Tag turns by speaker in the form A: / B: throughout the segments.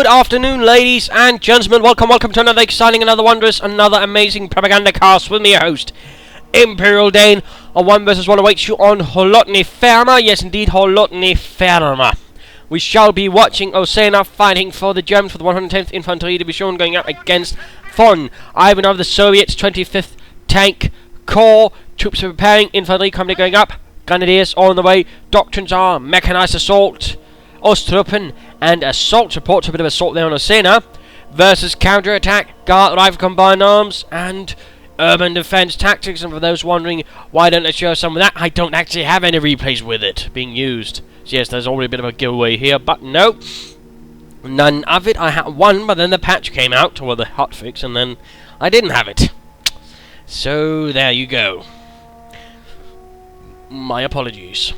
A: Good afternoon, ladies and gentlemen. Welcome to another exciting, another wondrous, another amazing Propagandacast with me, your host, Imperial Dane. A 1 vs 1 awaits you on Holotny Ferma. Yes, indeed, Holotny Ferma. We shall be watching Ozena fighting for the Germans for the 110th Infantry Division, going up against Vonivan of the Soviets' 25th Tank Corps. Troops are preparing, infantry company going up, grenadiers on the way. Doctrines are mechanized assault, Ostruppen, and assault support. So a bit of assault there on Ozena versus counter-attack, guard rifle combined arms, and urban defense tactics. And for those wondering why don't I show some of that, I don't actually have any replays with it being used. So yes, there's already a bit of a giveaway here, but no, none of it. I had one, but then the patch came out, or the hotfix, and then I didn't have it. So there you go. My apologies.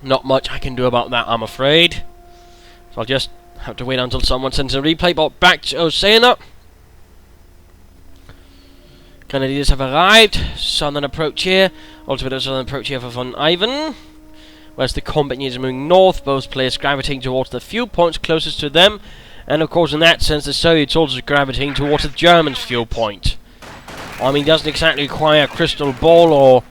A: Not much I can do about that, I'm afraid. So I'll just have to wait until someone sends a replay. But back to Ozena. Grenadiers have arrived. Southern approach here. Also a bit of southern approach here for Vonivan. Whereas the combat units are moving north. Both players gravitating towards the fuel points closest to them. And of course in that sense the Soviets also gravitating towards the Germans' fuel point. I mean, doesn't exactly require a crystal ball or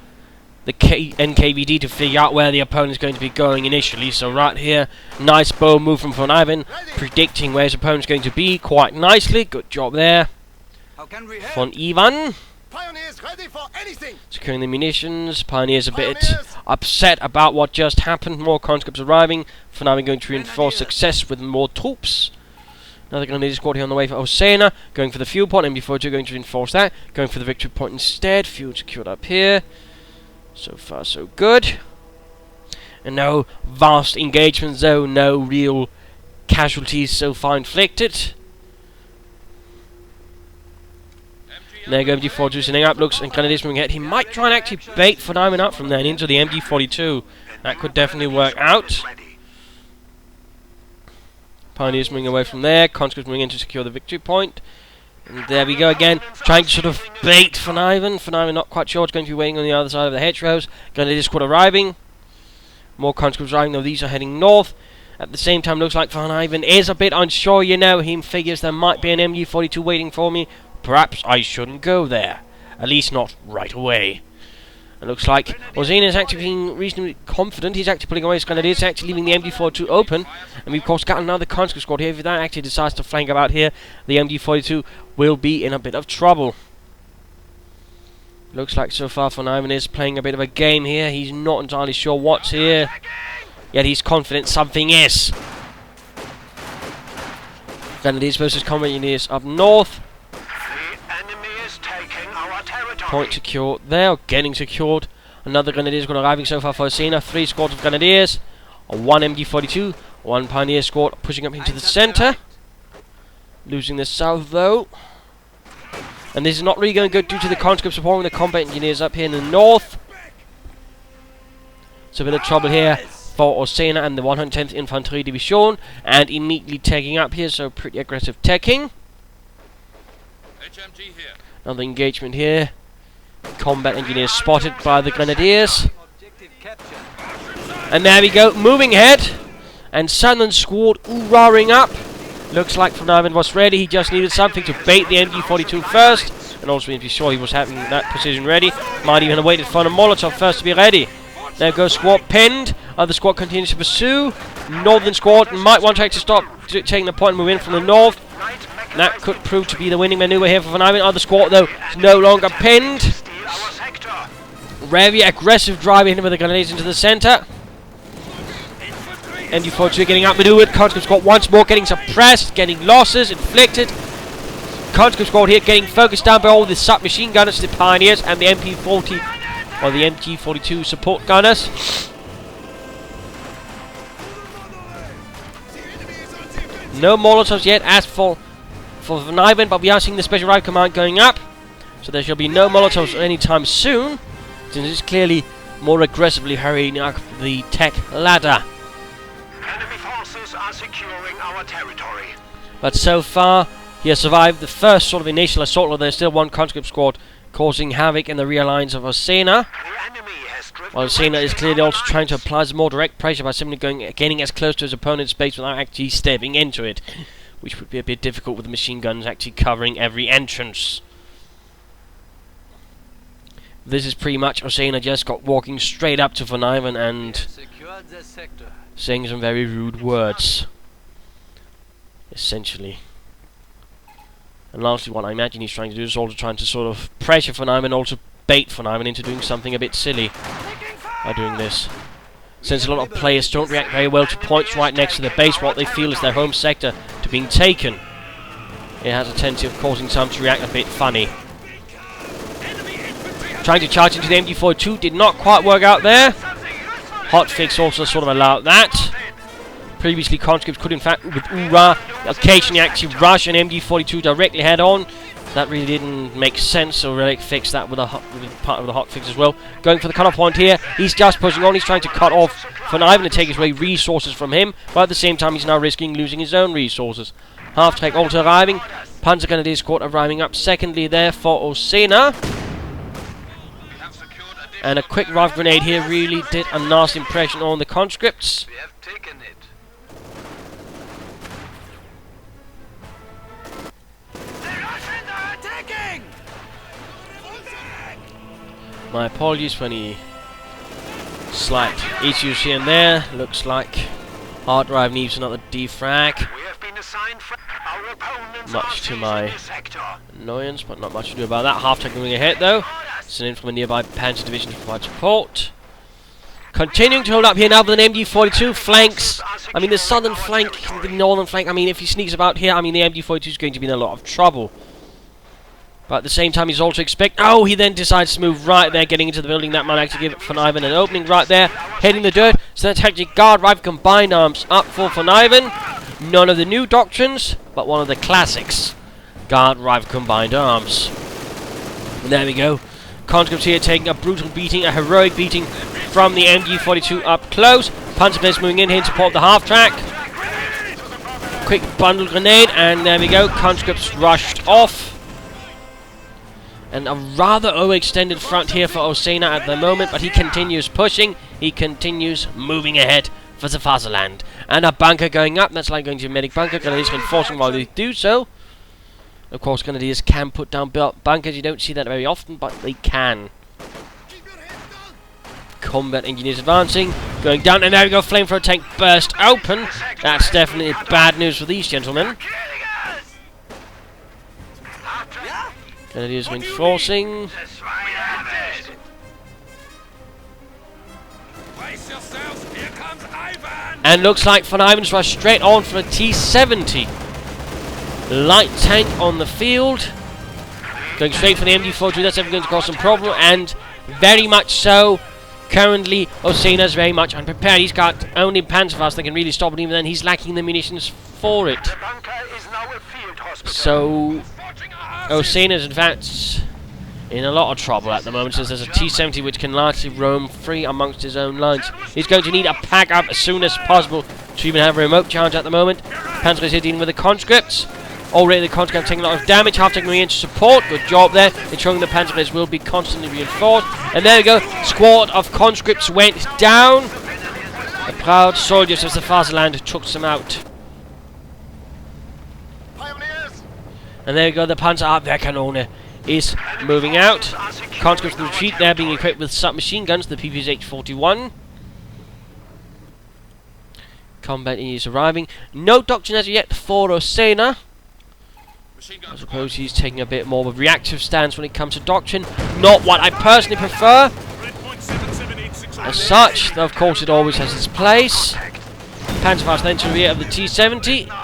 A: the NKVD to figure out where the opponent is going to be going initially. So right here, nice bow move from Vonivan, predicting where his opponent is going to be quite nicely. Good job there. Vonivan securing the munitions. Pioneers a bit upset about what just happened. More conscripts arriving. Vonivan going to reinforce success with more troops. Another grenadier squad here on the way for Ozena, going for the fuel point. MD42 going to reinforce that, going for the victory point instead. Fuel secured up here. So far, so good. And no vast engagement zone, no real casualties so far inflicted. And there goes MG42 sending up, looks, and Grenadiers moving ahead. He might try and actually bait Vonivan up from there and into the MG42. That could definitely work out. Pioneers moving away from there, conscripts moving in to secure the victory point. And there we go again, trying to sort of bait Vonivan. Vonivan not quite sure what's going to be waiting on the other side of the hedgerows. Grenadier squad arriving. More conscripts arriving, though these are heading north. At the same time, looks like Vonivan is a bit unsure, you know. He figures there might be an MG42 waiting for me. Perhaps I shouldn't go there. At least not right away. It looks like Ozena is actually being reasonably confident. He's actually pulling away his grenadiers, actually leaving the MG42 open. And we've of course got another conscript squad here. If that actually decides to flank about here, the MG42 will be in a bit of trouble. Looks like so far Vonivan is playing a bit of a game here. He's not entirely sure what's here, yet he's confident something is. Grenadiers versus combat units up north. Point secured there, getting secured. Another Grenadier squad arriving so far for Ozena. 3 squads of Grenadiers, 1 MG42, 1 Pioneer squad pushing up into the centre. Losing the south though. And this is not really going good due to the conscripts supporting the combat engineers up here in the north. So a bit of trouble here for Ozena and the 110th Infantry Division. And immediately taking up here, so pretty aggressive taking. Another engagement here. Combat engineers spotted by the Grenadiers. And there we go, moving ahead. And Southern squad roaring up. Looks like Vonivan was ready. He just needed something to bait the MG42 first. And also to be sure he was having that position ready. Might even have waited for the Molotov first to be ready. There goes squad pinned. Other squad continues to pursue. Northern squad might want to actually stop taking the point and move in from the north. That could prove to be the winning maneuver here for Vonivan. Other squad though is no longer pinned. Very aggressive driving in with the grenades into the centre. MG42 getting outmaneuvered. Conscript squad once more getting suppressed, getting losses inflicted. Conscript squad here getting focused down by all the submachine gunners, the Pioneers, and the MP40 or the MG42 support gunners. No Molotovs yet as for Vonivan, but we are seeing the Special Rifle Command going up. So there shall be no Molotovs anytime soon, since it's clearly more aggressively hurrying up the tech ladder.
B: Enemy forces are securing our territory.
A: But so far, he has survived the first sort of initial assault, although there's still one conscript squad causing havoc in the rear lines of Ozena.
B: The enemy has driven
A: While Ozena is clearly also trying to apply some more direct pressure by simply gaining as close to his opponent's base without actually stepping into it, which would be a bit difficult with the machine guns actually covering every entrance. This is pretty much Ozena just got walking straight up to Vonivan and saying some very rude words, essentially. And lastly, what I imagine he's trying to do is also trying to sort of pressure Vonivan and also bait Vonivan into doing something a bit silly by doing this. Since a lot of players don't react very well to points right next to the base, what they feel is their home sector, to being taken, it has a tendency of causing some to react a bit funny. Trying to charge into the MG42 did not quite work out there. Hotfix also sort of allowed that. Previously, conscripts could in fact, with Ura, occasionally actually rush an MG42 directly head on. That really didn't make sense, so Relic fixed that with part of the hotfix as well. Going for the cutoff point here, he's just pushing on, he's trying to cut off Vonivan to take away resources from him, but at the same time he's now risking losing his own resources. Half-track also arriving, Panzer Grenadier Squad arriving up secondly there for Ozena. And a quick rifle grenade here really did a nasty impression on the conscripts.
B: We have taken it.
A: My apologies for any slight issues here and there. Looks like hard drive needs another defrag.
B: We have been assigned our opponents
A: Much to my
B: sector.
A: annoyance, but not much to do about that. Half-track moving ahead though. Sent in from a nearby Panzer division to provide support. Continuing to hold up here now with an MG42 flanks. I mean the southern flank, the northern flank, I mean if he sneaks about here, I mean the MG42 is going to be in a lot of trouble. But at the same time he's also oh, he then decides to move right there, getting into the building. That might actually give Vonivan an opening right there, hitting the dirt. So that's actually guard rifle combined arms up for Vonivan. None of the new doctrines, but one of the classics. Guard rifle combined arms. And there we go. Conscripts here taking a brutal beating, a heroic beating from the MG42 up close. Panzergrenadiers moving in here in support of the half-track. Quick bundle grenade, and there we go. Conscripts rushed off. And a rather overextended front here for Ozena at the moment, but he continues pushing, he continues moving ahead for the fatherland. And a bunker going up, that's like going to a medic bunker. Grenadiers reinforcing while they do so. Of course, Grenadiers can put down bunkers, you don't see that very often, but they can. Combat engineers advancing, going down, and there we go, flamethrower tank burst open. That's definitely bad news for these gentlemen. Grenadiers reinforcing. And looks like Vonivan's rushed straight on for a T-70. Light tank on the field. Going straight for the MG42, that's ever going to cause some problem, and very much so. Currently, Ozena's very much unprepared. He's got only Panzerfaust that can really stop it, even then he's lacking the munitions for it. So Ozena's in fact in a lot of trouble at the moment, since there's a T-70 which can largely roam free amongst his own lines. He's going to need a pack up as soon as possible to even have a remote charge at the moment. Panzer is here dealing with the conscripts. Already the conscripts taking a lot of damage. Half-taking moving into support. Good job there. Ensuring the Panzer will be constantly reinforced. And there we go. Squad of conscripts went down. The proud soldiers of the fatherland took them out. And there we go. The Panzerabwehrkanone is moving out. Conscripts in retreat there, being equipped with submachine guns, the PPH-41. Combat is arriving. No doctrine as yet for Ozena. I suppose he's taking a bit more of a reactive stance when it comes to doctrine. Not what I personally prefer. As such, though of course it always has its place. Panzerfaust then to the rear of the T-70.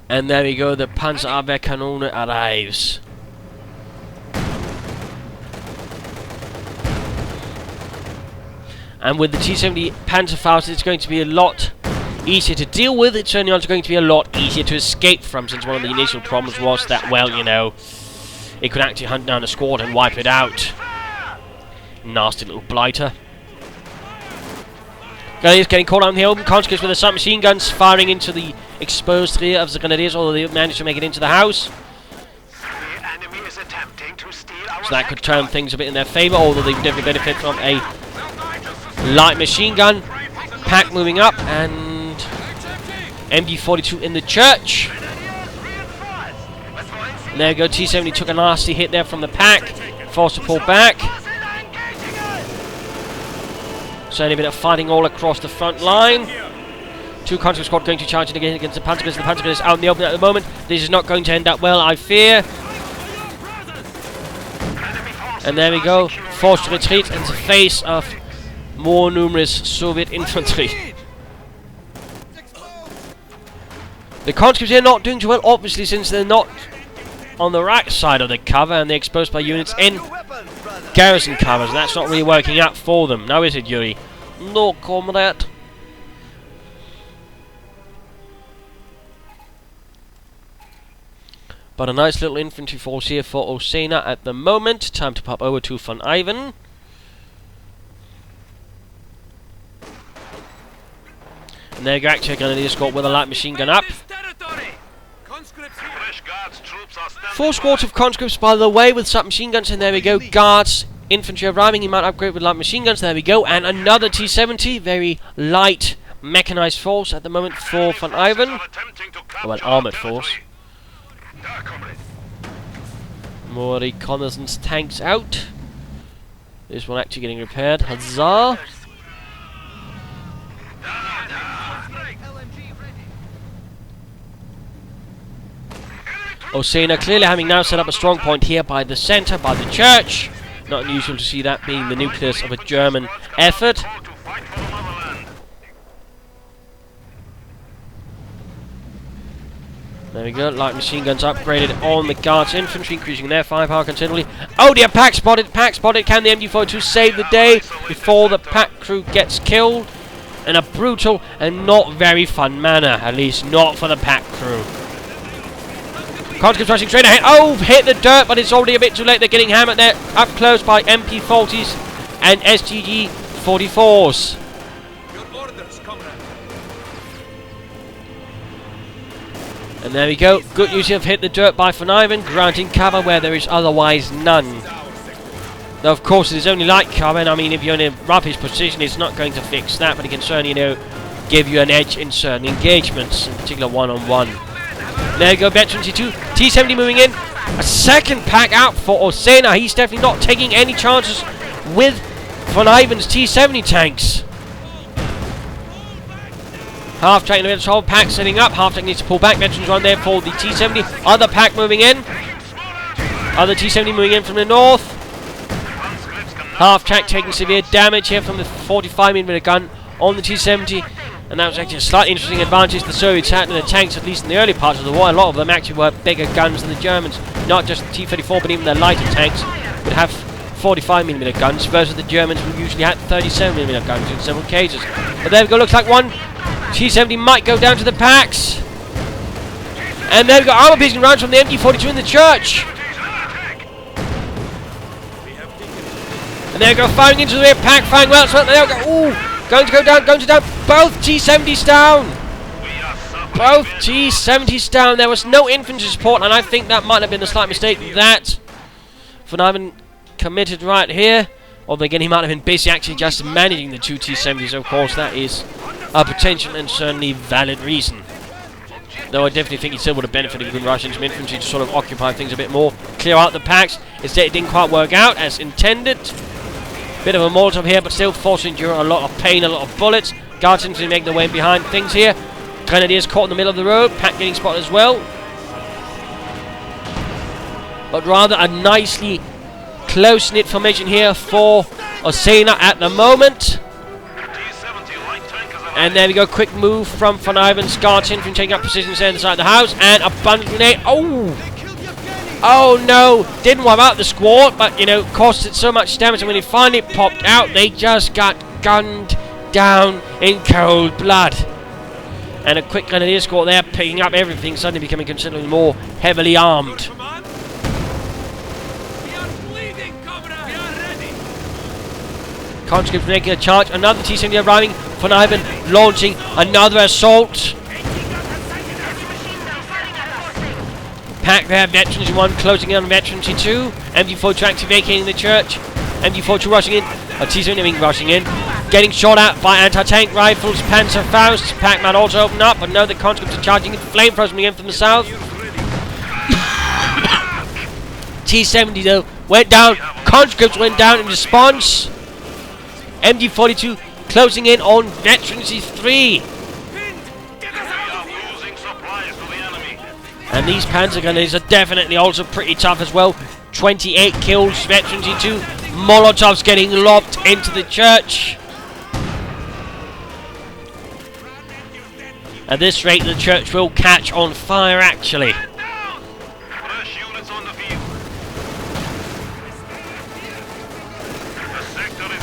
A: And there we go, the Panzerabwehrkanone arrives. And with the T-70 Panzerfaust, it's going to be a lot easier to deal with. It's certainly also going to be a lot easier to escape from, since one of the initial problems was that, well, you know, it could actually hunt down a squad and wipe it out. Nasty little blighter. Grenadiers getting caught out in the open. Conscripts with the submachine guns firing into the exposed rear of the Grenadiers, although they managed to make it into the house.
B: The enemy is attempting to steal
A: So that could turn things a bit in their favour, although they definitely benefit from a light machine gun pack moving up, and MG42 in the church. And there we go, T-70 took a nasty hit there from the pack, forced to pull back. So a bit of fighting all across the front line. Two conscript squad going to charge again against the Panzergrenadiers. The Panzergrenadiers out in the open at the moment. This is not going to end up well, I fear. And there we go, forced to retreat in the face of more numerous Soviet infantry. The conscripts here not doing too well, obviously, since they're not on the right side of the cover and they're exposed by units in garrison covers. And that's not really working out for them. Now is it, Yuri? No, comrade. But a nice little infantry force here for Ozena at the moment. Time to pop over to Vonivan. And there you go, actually going to escort with a light machine gun up. 4 squads of conscripts, by the way, with submachine guns. And there we go, guards, infantry arriving. He might upgrade with light machine guns. There we go. And another T-70, very light mechanized force at the moment for Vonivan. Or an armoured force. More reconnaissance tanks out. This one actually getting repaired. Huzzah! Ozena clearly having now set up a strong point here by the centre, by the church. Not unusual to see that being the nucleus of a German effort. There we go, light machine guns upgraded on the guards infantry, increasing their firepower considerably. Oh dear, pack spotted. Can the MG42 save the day before the pack crew gets killed? In a brutal and not very fun manner, at least not for the pack crew. Conscripts rushing straight ahead. Oh, hit the dirt, but it's already a bit too late. They're getting hammered there, up close by MP40s and SGG44s. And there we go. Good news, have hit the dirt by Vonivan, granting cover where there is otherwise none. Though, of course, it is only light cover, and I mean, if you're in a rubbish position, it's not going to fix that, but it can certainly, give you an edge in certain engagements, in particular one-on-one. There you go, Bet-22. T-70 moving in. A second pack out for Ozena. He's definitely not taking any chances with Vonivan's T-70 tanks. Half track in the middle, pack setting up. Half track needs to pull back. Veterans run there for the T-70. Other pack moving in. Other T-70 moving in from the north. Half track taking severe damage here from the 45mm gun on the T-70. And that was actually a slightly interesting advantage the Soviets had in the tanks, at least in the early parts of the war. A lot of them actually were bigger guns than the Germans. Not just the T-34, but even their lighter tanks would have 45mm guns versus the Germans, who usually had 37mm guns in several cases. But there we go, looks like one T-70 might go down to the packs. And there we go, armor piercing rounds from the MG42 in the church. And there we go, firing into the rear pack, firing well. So there we go, ooh, going to go down. Both T-70s down. Both T-70s down. There was no infantry support, and I think that might have been a slight mistake that Vonivan committed right here. Although again, he might have been busy actually just managing the two T-70s. Of course, that is a potential and certainly valid reason. Though I definitely think he still would have benefited from Russian infantry to sort of occupy things a bit more, clear out the packs. Instead, it didn't quite work out as intended. Bit of a Molotov here, but still forcing to endure a lot of pain, a lot of bullets. Guards seem to make their way behind things here. Grenadiers caught in the middle of the road. Pack getting spotted as well. But rather a nicely close-knit formation here for Ozena at the moment. And there we go, quick move from Vonivan's guards infantry, taking up positions there inside the house. And a bunch of grenade. Oh no, didn't wipe out the squad, but caused it so much damage, and when it finally popped out, they just got gunned down in cold blood. And a quick grenadier squad there, picking up everything, suddenly becoming considerably more heavily armed. Conscripts making a charge, another T-70 arriving, Vonivan launching another assault. Pack there, Veterans 1 closing in on Veterans 2. MG42 activating the church. MG42 rushing in. T-70 rushing in. Getting shot at by anti-tank rifles. Panzerfaust. Pac-Man also open up, but no, the conscripts are charging in. Flamethrowers coming in from the south. T-70 though went down. Conscripts went down in response. MG42 closing in on Veterans 3. And these panzer gunners are definitely also pretty tough as well. 28 kills, Veterans 2. Molotovs getting lobbed into the church. At this rate, the church will catch on fire, actually.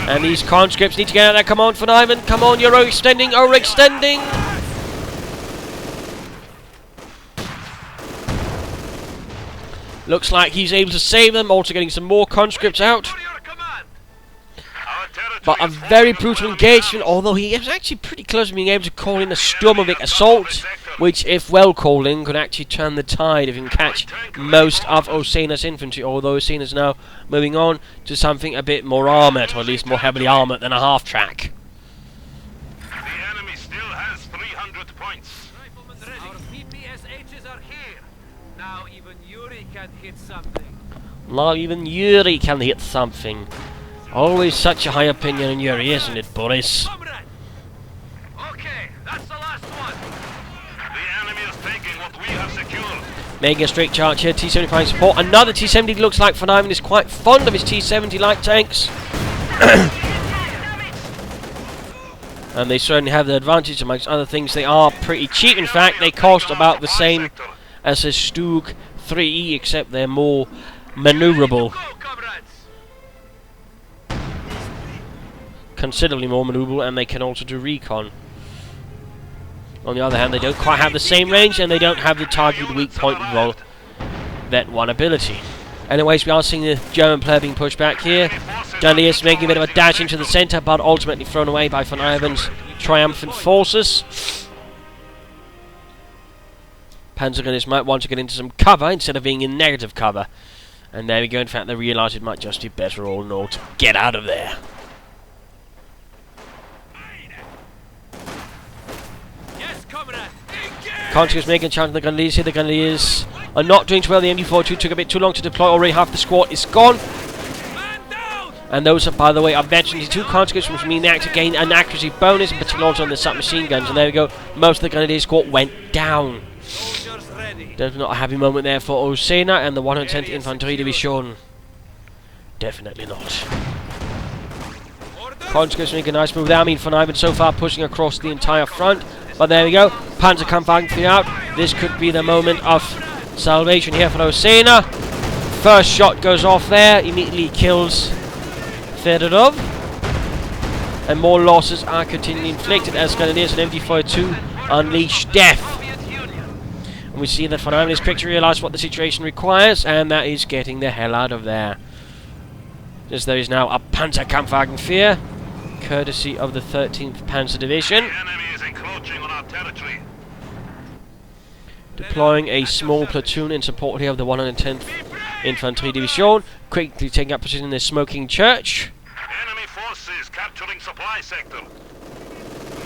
A: And these conscripts need to get out there. Come on, Vonivan. Come on, you're overextending, overextending. Looks like he's able to save them, also getting some more conscripts out. But a very brutal engagement, although he is actually pretty close to being able to call in a Sturmovik assault, which, if well called in, could actually turn the tide if he can catch most of Ozena's infantry, although Ozena's now moving on to something a bit more armoured, or at least more heavily armoured than a half-track.
B: The enemy still has 300 points.
C: Our PPSHs are here. Now even Yuri can hit something.
A: Now even Yuri can hit something. Always such a high opinion on Yuri, isn't it, Boris?
B: Okay, that's the last one. The enemy is taking what we have secured.
A: Making a straight charge here, T-75 support. Another T-70. Looks like Vonivan is quite fond of his T-70 light tanks. And they certainly have the advantage, amongst other things. They are pretty cheap, in fact. They cost about the same as a Stug 3E, except they're more maneuverable. Considerably more maneuverable, and they can also do recon. On the other hand, they don't quite have the same range, and they don't have the target weak point roll that one ability. Anyways, we are seeing the German player being pushed back here. Gandhias making a bit of a dash into the centre, but ultimately thrown away by Vonivan's triumphant forces. Panzergunners might want to get into some cover instead of being in negative cover. And there we go, in fact they realise it might just be better all in all to get out of there. Conscripts making a chance on the Grenadiers here. The Grenadiers are not doing too well. The MG42 took a bit too long to deploy. Already half the squad is gone. And those, are, by the way, are Veterans 2 conscripts, which mean they actually gain an accuracy bonus, in particular also on the submachine guns. And there we go. Most of the Grenadier squad went down. There's not a happy moment there for Ozena and the 110th Infantry Division. Definitely not. Conscripts make a nice move there. I mean, Vonivan so far pushing across the entire front. But there we go. Panzerkampfwagen out. This could be the moment of salvation here for Ozena. First shot goes off there. Immediately kills Fedorov. And more losses are continually inflicted as Grenadiers and MG42 unleash death. And we see that Vonivan is quick to realise what the situation requires, and that is getting the hell out of there. As there is now a Panzerkampfwagen 4, courtesy of the 13th Panzer Division. Deploying a small platoon in support here of the 110th Infantry Division, quickly taking up position in the smoking church.
B: Enemy forces capturing supply sector.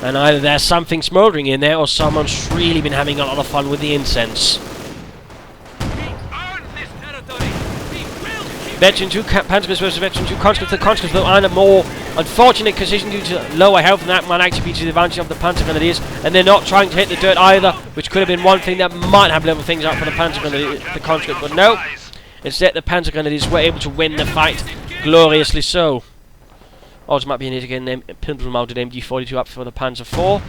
A: And either there's something smouldering in there, or someone's really been having a lot of fun with the incense. Veteran 2 Panzergunners versus Veteran 2 Conscripts. The Conscripts, though, are in a more unfortunate position due to lower health, and that might actually be to the advantage of the Panzergunners. And they're not trying to hit the dirt either, which could have been one thing that might have leveled things up for the Panzergunners, the Conscripts, but no. Instead, the Panzergunners were able to win the fight gloriously so. Also might be in it again, pintle-mounted MG42 up for the Panzer 4.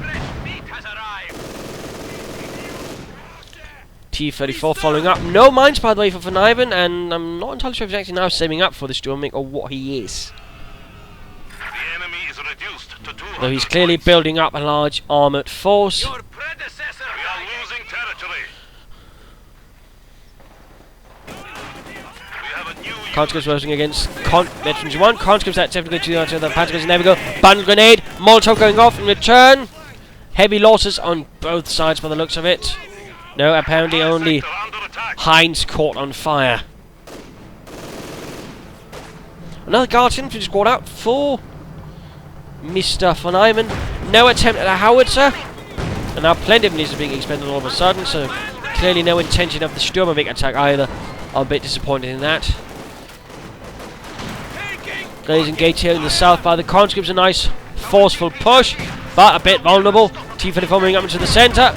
A: T-34 following up. No mines, by the way, for Vonivan, and I'm not entirely sure if he's actually now saving up for this Sturmovik or what he is.
B: The enemy is reduced to 200
A: Though he's clearly building up a large armoured force.
B: Your predecessor. We are losing territory. We have a new
A: Conscripts working against Veterans 1. Conscripts that's definitely going to the Panzergunners, and there we go. Bundle grenade. Molotov going off in return. Heavy losses on both sides by the looks of it. No, apparently only
B: attack.
A: Heinz caught on fire. Another Guards infantry squad out for Mr. Vonivan. No attempt at a howitzer. And now plenty of these are being expended all of a sudden, so clearly no intention of the Sturmwing attack either. I'm a bit disappointed in that. Guys engaged here in the south by the conscripts. A nice forceful push, but a bit vulnerable. T-34 moving up into the centre.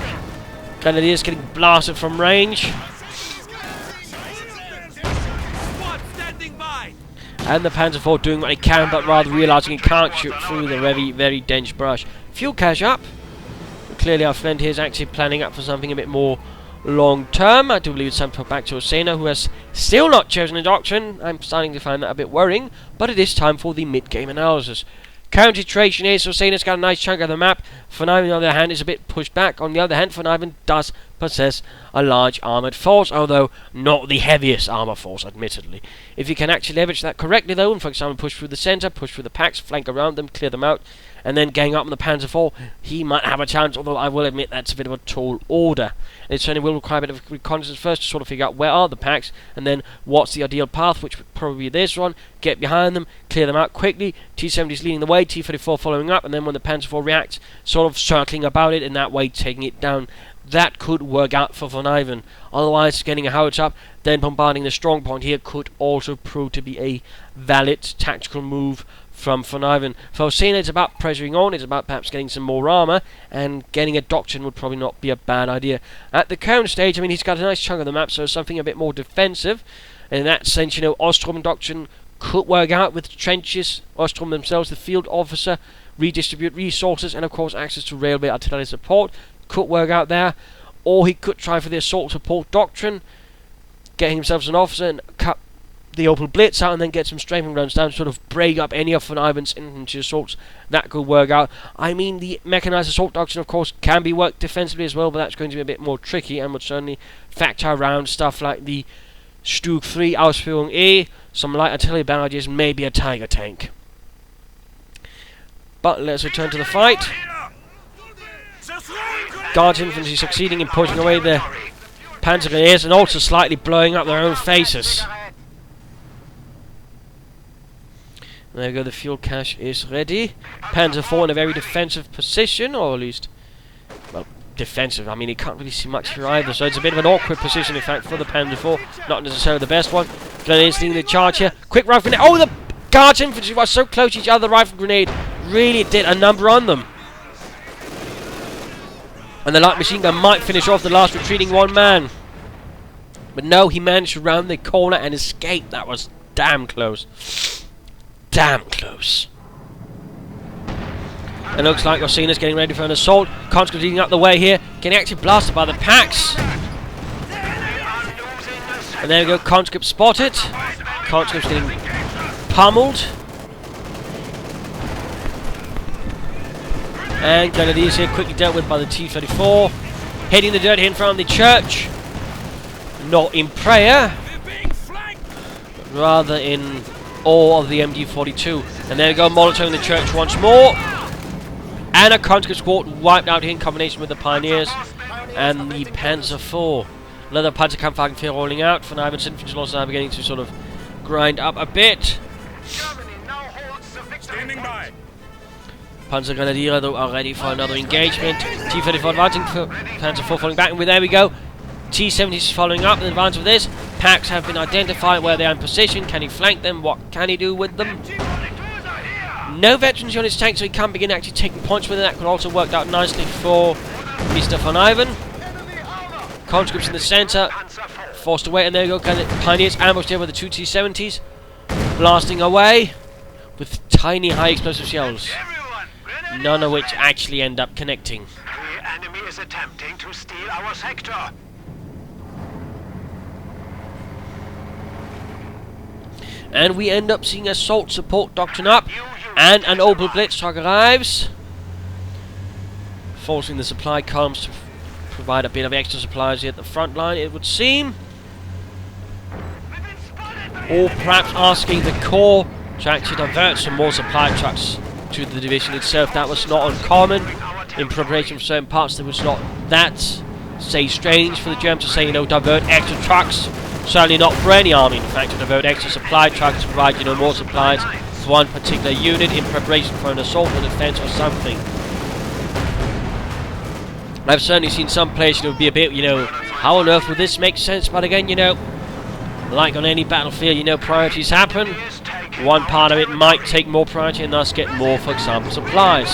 A: Grenadiers getting blasted from range. And the Panzer IV doing what it can, but rather realising it can't shoot through the very, very dense brush. Fuel cache up. Clearly our friend here is actually planning up for something a bit more long term. I do believe it's time to put back to Ozena, who has still not chosen a doctrine. I'm starting to find that a bit worrying, but it is time for the mid-game analysis. Current situation is Ozena's got a nice chunk of the map. Vonivan, on the other hand, is a bit pushed back. On the other hand, Vonivan does possess a large armoured force, although not the heaviest armour force, admittedly. If you can actually leverage that correctly, though, and for example push through the centre, push through the packs, flank around them, clear them out, and then gang up on the Panzer IV, he might have a chance, although I will admit that's a bit of a tall order. And it certainly will require a bit of reconnaissance first to sort of figure out where are the packs, and then what's the ideal path, which would probably be this one. Get behind them, clear them out quickly, T-70's leading the way, T-34 following up, and then when the Panzer IV reacts, sort of circling about it, in that way taking it down. That could work out for Vonivan. Otherwise, getting a howitzer up, then bombarding the strong point here could also prove to be a valid tactical move from Vonivan. For Ozena, it's about pressuring on, it's about perhaps getting some more armour, and getting a doctrine would probably not be a bad idea. At the current stage, I mean, he's got a nice chunk of the map, so something a bit more defensive. And in that sense, you know, Ostrom doctrine could work out with trenches, Ostrom themselves, the field officer, redistribute resources, and of course access to railway artillery support. Could work out there. Or he could try for the assault support doctrine, getting himself an officer and cut the Opel Blitz out and then get some strafing rounds down, sort of break up any of Vonivan's infantry assaults. That could work out. I mean, the mechanised assault doctrine, of course, can be worked defensively as well, but that's going to be a bit more tricky and would certainly factor around stuff like the Stug 3 Ausführung E, some light artillery barrages, maybe a Tiger tank. But let's return to the fight. Guards infantry succeeding in pushing away the Panzer Grenadiers and also slightly blowing up their own faces. There we go, the fuel cache is ready. Panzer IV in a very defensive position, or at least, well, defensive. I mean, he can't really see much here either, so it's a bit of an awkward position, in fact, for the Panzer IV. Not necessarily the best one. Grenadiers leading the charge here. Quick rifle grenade. Oh, the Guards infantry were so close to each other. The rifle grenade really did a number on them. And the light machine gun might finish off the last retreating one man. But no, he managed to round the corner and escape. That was damn close. Damn close. It looks like Ozena's getting ready for an assault. Conscripts leading up the way here. Getting actually blasted by the packs. And there we go, conscript spotted. Conscripts getting pummeled. And Grenadiers here quickly dealt with by the T-34. Hitting the dirt here in front of the church. Not in prayer, but rather in awe of the MD-42. And there we go, Molotov in the church once more. And a conscript squad wiped out here in combination with the Pioneers and the Panzer IV. Another Panzerkampfwagen 4 rolling out. Vonivan's infantry losses are beginning to sort of grind up a bit.
B: Standing by.
A: Panzer Grenadier though are ready for another engagement. T-34 advancing, Panzer IV falling back, and there we go. T-70 is following up in advance of this. Packs have been identified where they are in position. Can he flank them? What can he do with them? No veterans on his tank, so he can't begin actually taking points with it. That could also work out nicely for Mr. Vonivan. Conscripts in the centre, forced away, and there you go. Pioneers ambushed here with the two T-70s, blasting away with tiny high explosive shells, none of which actually end up connecting.
B: The enemy is attempting to steal our sector.
A: And we end up seeing assault support doctrine up, and an Opel Blitz truck arrives, forcing the supply columns to provide a bit of extra supplies here at the front line, it would seem. Or perhaps asking the Corps to actually divert some more supply trucks to the division itself. That was not uncommon. In preparation for certain parts, there was not that say, strange for the Germans to say, you know, divert extra trucks. Certainly not for any army, in fact, to divert extra supply trucks to provide, you know, more supplies for one particular unit in preparation for an assault or defense or something. I've certainly seen some players, you know, be a bit, you know, how on earth would this make sense? But again, you know, like on any battlefield, you know, priorities happen. One part of it might take more priority and thus get more, for example, supplies.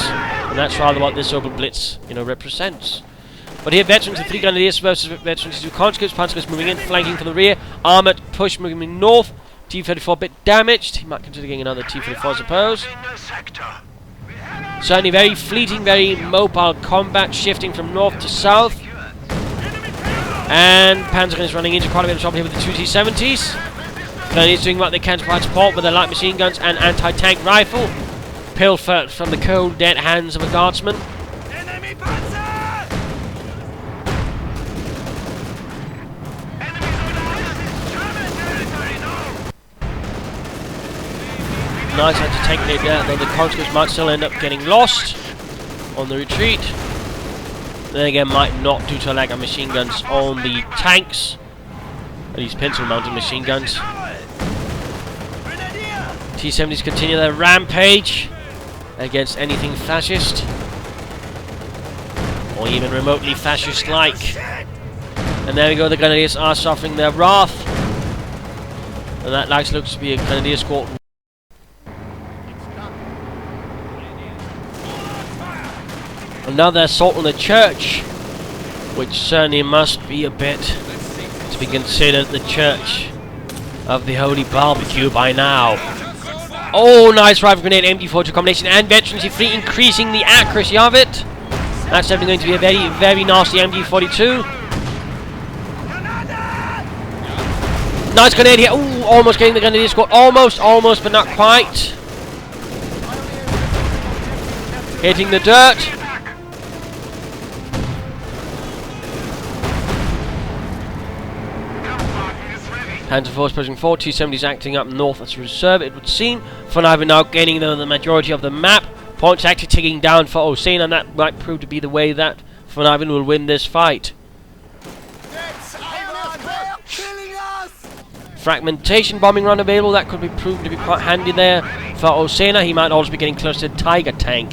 A: And that's rather what this Opel Blitz, you know, represents. But here, veterans of 3 Grenadiers versus veterans of 2 conscripts. Conscripts moving in, flanking from the rear. Armoured push moving north. T-34 a bit damaged. He might consider getting another T-34, I suppose. Certainly very fleeting, very mobile combat, shifting from north to south. And Panzergun is running into quite a bit of trouble here with the 2 T-70s. Grenadiers doing what they can to provide support with their light machine guns and anti-tank rifle. Pilfered from the cold, dead hands of a guardsman. Nice anti-tank lead there, though the conscripts might still end up getting lost on the retreat. Then again, might not due to a lack of machine guns on the tanks. At least pencil-mounted machine guns. T-70s continue their rampage against anything fascist. Or even remotely fascist-like. And there we go, the Grenadiers are suffering their wrath. And that looks to be a Grenadier squadron. Another assault on the church, which certainly must be a bit to be considered the church of the Holy Barbecue by now. Oh, nice rifle grenade, MG42 combination, and veterans fleet, increasing the accuracy of it. That's definitely going to be a very, very nasty MG42. Nice grenade here. Ooh, almost getting the Grenadier squad. Almost, but not quite. Hitting the dirt. Panzer force pushing forward, T-70s acting up north as a reserve, it would seem. Vonivan now gaining the majority of the map. Points actually ticking down for Ozena, and that might prove to be the way that Vonivan will win this fight. Fragmentation bombing run available, that could be proved to be quite handy there for Ozena. He might also be getting close to the Tiger tank.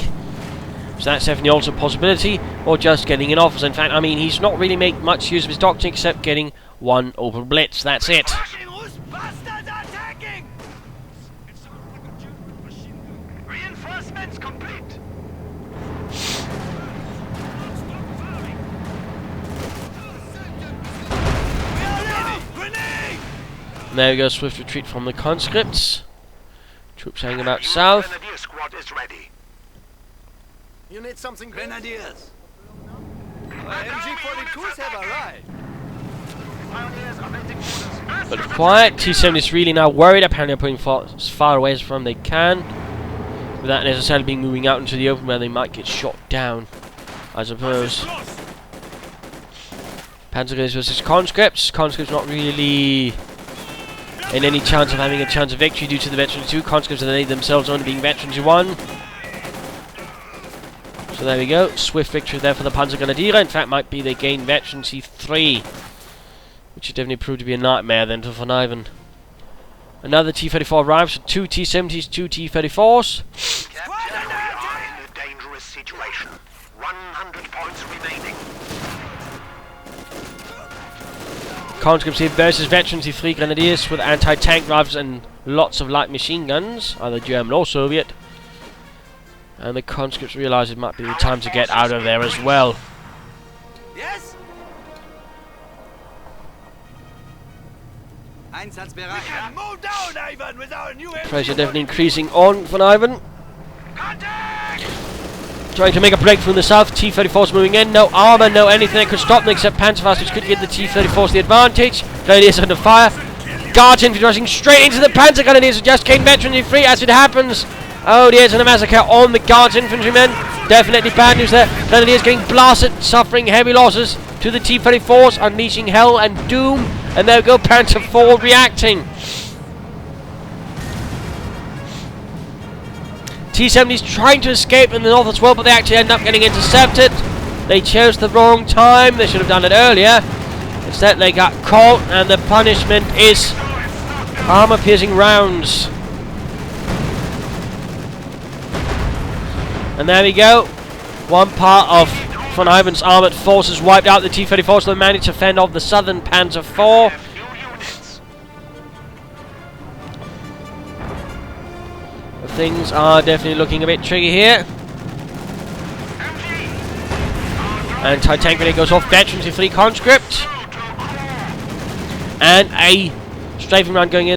A: So that's definitely also a possibility, or just getting in offers. In fact, I mean, he's not really made much use of his doctrine except getting one Opel Blitz, that's it.
B: Reinforcements complete.
A: And there we go, swift retreat from the conscripts. Troops hanging about south.
B: Grenadier squad is ready.
D: You need something, Grenadiers? MG42s have arrived.
A: But quiet, T-70 is really now worried. Apparently they're putting as far away as from they can, without necessarily being moving out into the open where they might get shot down, I suppose. Panzergunners versus conscripts. Conscripts not really in any chance of having a chance of victory due to the veterans 2. Conscripts are themselves only being veterans 1. So there we go, swift victory there for the Panzergrenadiere. In fact, might be they gain veterancy 3. Which has definitely proved to be a nightmare then to Vonivan. Another T-34 arrives, so 2 T-70s, 2 T-34s.
B: We are in a dangerous situation. 100 points remaining.
A: Conscripts here versus veterans, the 3 Grenadiers with anti-tank rifles and lots of light machine guns, either German or Soviet. And the conscripts realise it might be the time to get out of there as well.
D: Yes? Move down, Ivan, with our new
A: Pressure definitely increasing on Vonivan. Trying to make a breakthrough in the south. T-34s moving in. No armour, no anything that could stop them except Panzerfaust, which could give the T-34s the advantage. Grenadiers under fire. Guards infantry rushing straight into the Panzer Grenadiers who just gained veterancy free as it happens. Oh, there's a massacre on the Guards infantrymen. Definitely bad news there. Grenadiers getting blasted, suffering heavy losses to the T-34s, unleashing hell and doom. And there we go, Panzer IV reacting. T-70s trying to escape in the north as well, but they actually end up getting intercepted. They chose the wrong time. They should have done it earlier. Instead, they got caught, and the punishment is armor-piercing rounds. And there we go. One part of Vonivan's armoured forces wiped out. The T-34, so they managed to fend off the Southern Panzer IV. Things are definitely looking a bit tricky here. Anti-tank grenade goes off. Veterans in 3 conscript. And a strafing round going in.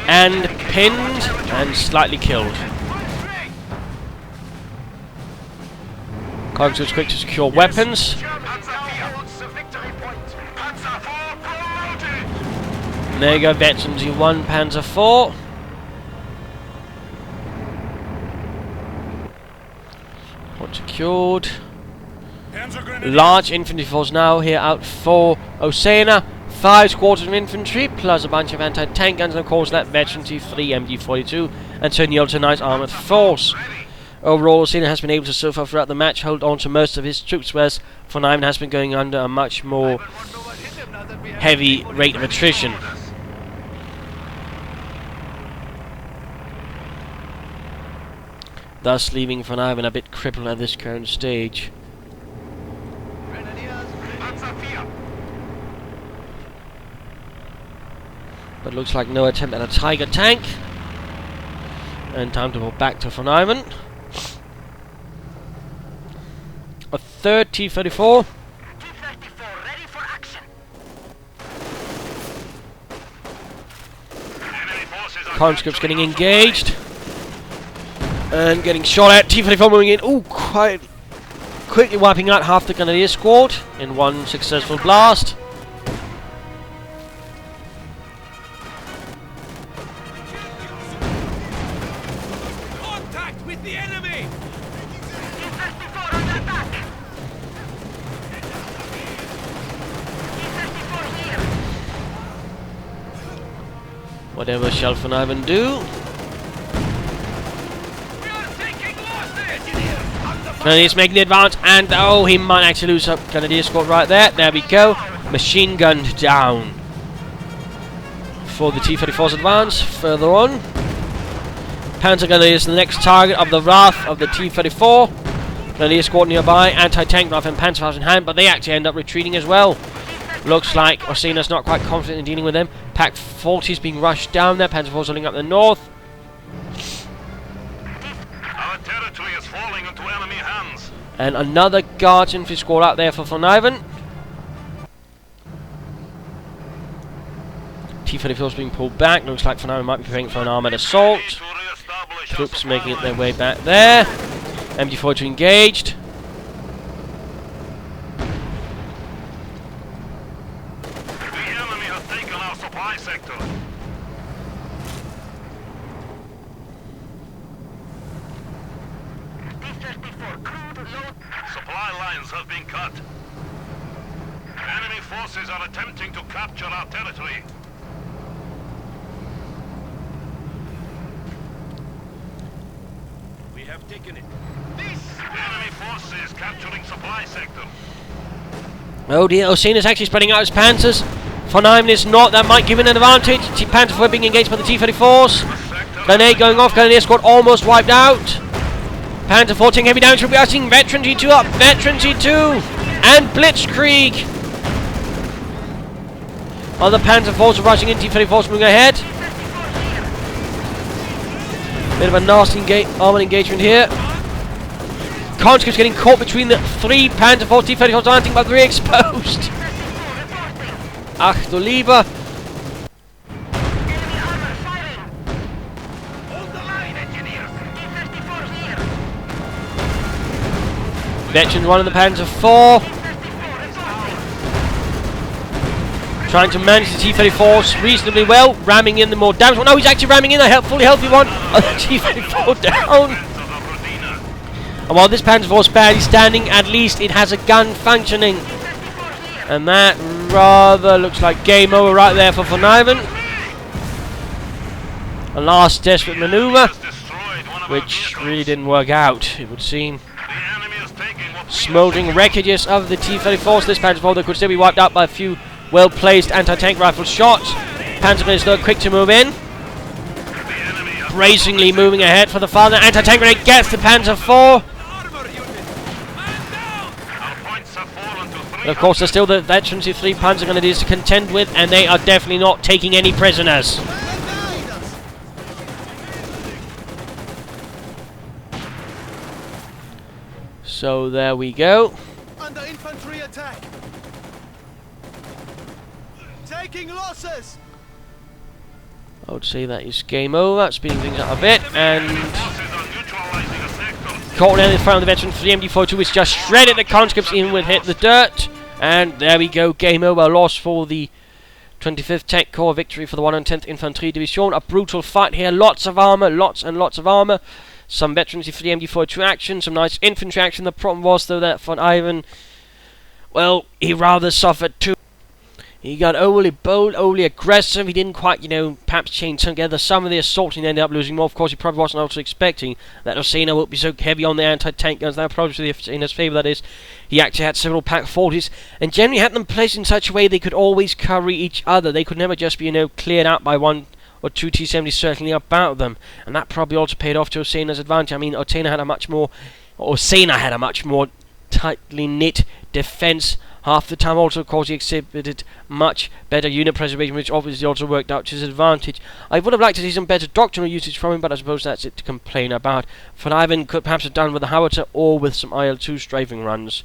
A: And pinned and slightly killed. Conscript's quick to secure weapons. And there you go, veterans in 1 Panzer IV. Point secured. Large infantry force now here out for Ozena. 5 squadrons of infantry, plus a bunch of anti-tank guns, and of course that veteran T3 MG42, and certainly also a nice armoured force. Overall, Ozena has been able to, so far throughout the match, hold on to most of his troops, whereas Vonivan has been going under a much more heavy rate of attrition. Thus leaving Vonivan a bit crippled at this current stage. But looks like no attempt at a Tiger tank. And time to go back to Vonivan. A third T-34.
B: T-34 ready for action.
A: Conscripts getting engaged. And getting shot at. T-34 moving in. Ooh, quite quickly wiping out half the Grenadier squad in 1 successful blast.
C: Contact with the enemy!
B: T-34 under attack. T-34 here.
A: Whatever shall Vonivan do? Grenadiers making the advance, and oh, he might actually lose a Grenadier squad right there. There we go. Machine gunned down for the T-34's advance. Further on, Panzer Grenadiers the next target of the wrath of the T-34. Grenadier squad nearby, anti-tank rifle and Panzerfaust in hand, but they actually end up retreating as well. Looks like Ozena's not quite confident in dealing with them. Pack 40 is being rushed down there. Panzerfaust holding up the north.
B: Territory is falling into enemy hands.
A: And another Guards infantry squad out there for Vonivan. T-34 is being pulled back. Looks like Vonivan might be preparing for an armoured assault. Troops making it their way back there. MG42 engaged.
B: The enemy has taken our supply sector. Supply lines have been cut. Enemy forces are attempting to capture our territory. We have taken it. Enemy forces capturing supply sector.
A: Oh dear, Ozena's actually spreading out his panzers. Vonivan is not. That might give it an advantage. Panzer IV being engaged by the T-34s. Grenade going off. Grenadier squad almost wiped out. Panzer IV taking heavy damage. We'll be asking Veteran G2 up. Veteran G2 and Blitzkrieg. Other Panzer IVs are rushing in. T-34s moving ahead. Bit of a nasty armoured engagement here. Conscripts getting caught between the 3 Panzer IV T-34s. Nothing but 3 exposed. Ach du lieber. Veteran 1 of the Panzer IV. Trying to manage the T-34s reasonably well. Ramming in the more damaged one. No, he's actually ramming in a fully healthy one. Oh, the T-34 down. And while this Panzer IV is badly standing, at least it has a gun functioning. And that rather looks like game over right there for Vonivan. A last desperate maneuver. which really didn't work out, it would seem.
B: The enemy is taking what we
A: Smouldering wreckages of the T-34s. This Panzer could still be wiped out by a few well-placed anti-tank rifle shots. Panzer is though quick to move in.
B: The enemy has
A: Brazenly moving ahead for the father. Anti-tank grenade gets the Panzer IV.
C: Armor unit! Man down!
B: our points have fallen to 3.
A: But of course, there's still the veterans of 3 Panzer Grenadiers to contend with, and they are definitely not taking any prisoners. So there we go.
D: Under infantry attack. Taking losses.
A: I would say that is game over. Speeding things up a bit, and
B: Forces are neutralizing a sector.
A: caught down in front of the veteran for the MD42, which just shredded the conscripts even with hit the dirt. And there we go, game over. Loss for the 25th Tech Corps, victory for the 110th Infantry Division. A brutal fight here, lots of armour, lots and lots of armour. Some veterans for the MD42 action, some nice infantry action. The problem was though that Vonivan, well, he rather suffered too. He got overly bold, overly aggressive. He didn't quite, perhaps chain together some of the assault and ended up losing more. Of course, he probably wasn't also expecting that Ozena would be so heavy on the anti-tank guns. That probably was in his favour, that is. He actually had several Pak 40s and generally had them placed in such a way they could always cover each other. They could never just be, cleared out by 1 or 2 T-70s circling about them. And that probably also paid off to Ozena's advantage. I mean, Ozena had a much more tightly knit defence. Half the time also, of course, he exhibited much better unit preservation, which obviously also worked out to his advantage. I would have liked to see some better doctrinal usage from him, but I suppose that's it to complain about. Vonivan could perhaps have done with a howitzer or with some IL-2 strafing runs.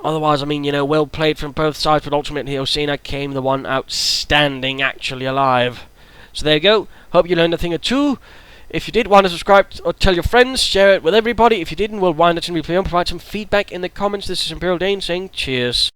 A: Otherwise, I mean, well played from both sides, but ultimately Ozena came the one outstanding, actually alive. So there you go. Hope you learned a thing or two. If you did want to subscribe or tell your friends, share it with everybody. If you didn't, we'll wind it and replay and provide some feedback in the comments. This is Imperial Dane saying cheers.